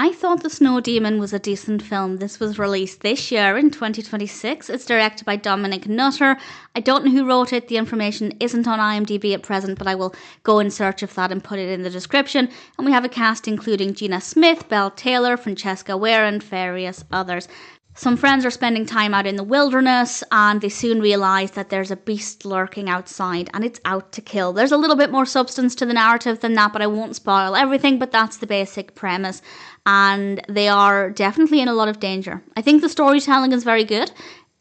I thought The Snow Demon was a decent film. This was released this year in 2026. It's directed by Dominic Nutter. I don't know who wrote it. The information isn't on IMDb at present, but I will go in search of that and put it in the description. And we have a cast including Gina Smith, Belle Taylor, Francesca Weir, and various others. Some friends are spending time out in the wilderness and they soon realise that there's a beast lurking outside and it's out to kill. There's a little bit more substance to the narrative than that, but I won't spoil everything, but that's the basic premise. And they are definitely in a lot of danger. I think the storytelling is very good.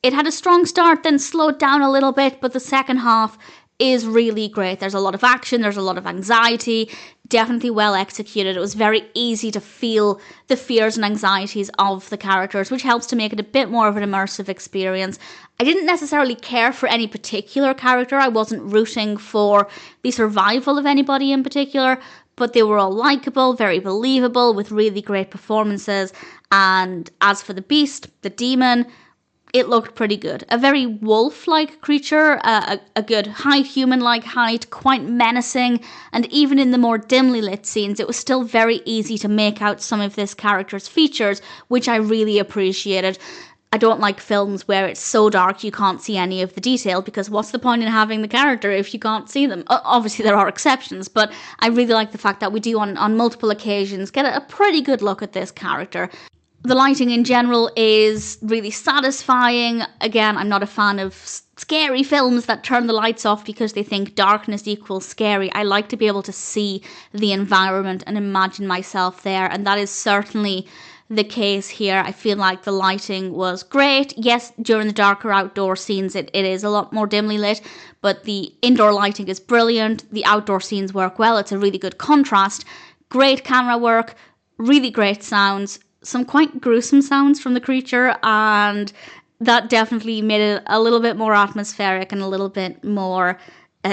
It had a strong start, then slowed down a little bit, but the second half is really great. There's a lot of action, there's a lot of anxiety, definitely well executed. It was very easy to feel the fears and anxieties of the characters, which helps to make it a bit more of an immersive experience. I didn't necessarily care for any particular character. I wasn't rooting for the survival of anybody in particular, but they were all likeable, very believable, with really great performances. And as for the beast, the demon, it looked pretty good. A very wolf-like creature, a good high human-like height, quite menacing, and even in the more dimly lit scenes, it was still very easy to make out some of this character's features, which I really appreciated. I don't like films where it's so dark you can't see any of the detail, because what's the point in having the character if you can't see them? Obviously there are exceptions, but I really like the fact that we do on multiple occasions get a pretty good look at this character. The lighting in general is really satisfying. Again, I'm not a fan of scary films that turn the lights off because they think darkness equals scary. I like to be able to see the environment and imagine myself there, and that is certainly the case here. I feel like the lighting was great. Yes, during the darker outdoor scenes it is a lot more dimly lit, but the indoor lighting is brilliant. The outdoor scenes work well. It's a really good contrast. Great camera work, really great sounds. Some quite gruesome sounds from the creature, and that definitely made it a little bit more atmospheric and a little bit more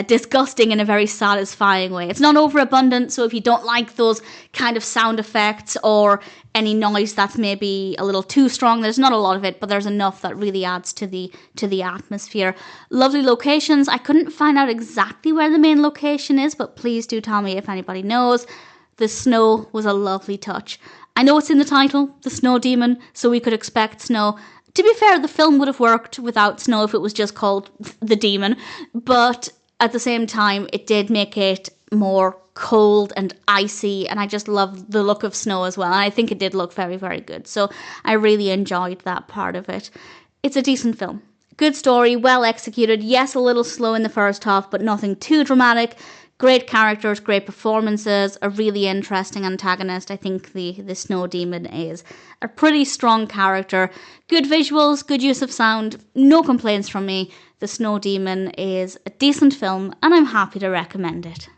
disgusting in a very satisfying way. It's not overabundant, so if you don't like those kind of sound effects or any noise that's maybe a little too strong, there's not a lot of it, but there's enough that really adds to the atmosphere. Lovely locations. I couldn't find out exactly where the main location is, but please do tell me if anybody knows. The snow was a lovely touch. I know it's in the title, The Snow Demon, so we could expect snow. To be fair, the film would have worked without snow if it was just called The Demon, but at the same time, it did make it more cold and icy, and I just love the look of snow as well, and I think it did look very, very good, so I really enjoyed that part of it. It's a decent film. Good story, well executed, yes, a little slow in the first half, but nothing too dramatic. Great characters, great performances, a really interesting antagonist. I think the Snow Demon is a pretty strong character. Good visuals, good use of sound, no complaints from me. The Snow Demon is a decent film and I'm happy to recommend it.